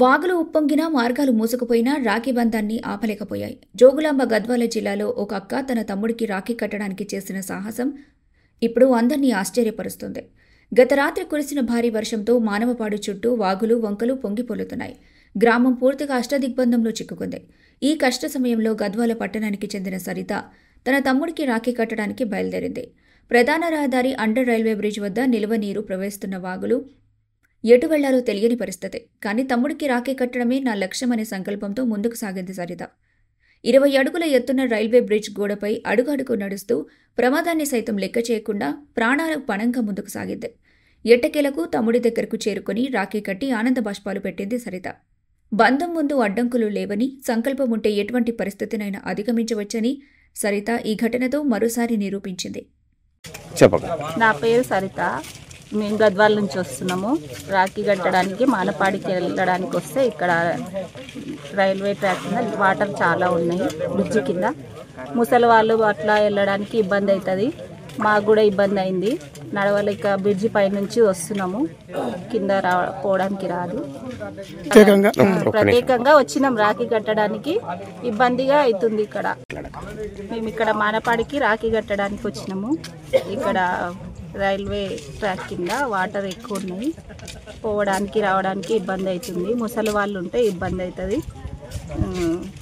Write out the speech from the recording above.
వాగులు ఉప్పొంగినా మార్గాలు మూసుకుపోయినా రాఖీ బంధాన్ని ఆపలేకపోయాయి. జోగులాంబ గద్వాల జిల్లాలో ఒక అక్క తన తమ్ముడికి రాఖీ కట్టడానికి చేసిన సాహసం ఇప్పుడు అందర్నీ ఆశ్చర్యపరుస్తుంది. గత రాత్రి కురిసిన భారీ వర్షంతో మానవపాడు చుట్టూ వాగులు వంకలు పొంగిపొర్లుతున్నాయి. గ్రామం పూర్తిగా అష్టదిగ్బంధంలో చిక్కుకుంది. ఈ కష్ట సమయంలో గద్వాల పట్టణానికి చెందిన సరిత తన తమ్ముడికి రాఖీ కట్టడానికి బయలుదేరింది. ప్రధాన రహదారి అండర్ రైల్వే బ్రిడ్జ్ వద్ద నిల్వ నీరు ప్రవహిస్తున్న వాగులు ఎటు వెళ్లాలో తెలియని పరిస్థితి. కానీ తమ్ముడికి రాఖీ కట్టడమే నా లక్ష్యమనే సంకల్పంతో ముందుకు సాగింది సరిత. 20 అడుగుల ఎత్తున్న రైల్వే బ్రిడ్జ్ గోడపై అడుగడుగు నడుస్తూ ప్రమాదాన్ని సైతం లెక్క చేయకుండా ప్రాణాల పణంగా ముందుకు సాగింది. ఎట్టకేలకు తమ్ముడి దగ్గరకు చేరుకుని రాఖీ కట్టి ఆనంద బాష్పాలు పెట్టింది సరిత. బంధం ముందు అడ్డంకులు లేవని, సంకల్పం ఉంటే ఎటువంటి పరిస్థితినైనా అధిగమించవచ్చని సరిత ఈ ఘటనతో మరోసారి నిరూపించింది. నా పేరు సరిత. మేము గద్వాల నుంచి వస్తున్నాము. రాఖీ కట్టడానికి మానపాడికి వెళ్ళడానికి వస్తే ఇక్కడ రైల్వే ట్రాక్ కింద వాటర్ చాలా ఉన్నాయి. బ్రిడ్జి కింద ముసలి వాళ్ళు అట్లా వెళ్ళడానికి ఇబ్బంది అవుతుంది. మాకు కూడా ఇబ్బంది అయింది. నడవలేక బ్రిడ్జి పై నుంచి వస్తున్నాము. కింద పోవడానికి రాదు. ప్రత్యేకంగా వచ్చినాం రాఖీ కట్టడానికి. ఇబ్బందిగా అవుతుంది ఇక్కడ. మేము ఇక్కడ మానపాడికి రాఖీ కట్టడానికి వచ్చినాము. ఇక్కడ రైల్వే ట్రాక్ కింద వాటర్ ఎక్కువ ఉన్నాయి. పోవడానికి రావడానికి ఇబ్బంది అవుతుంది. ముసలి వాళ్ళు ఉంటే ఇబ్బంది అవుతుంది.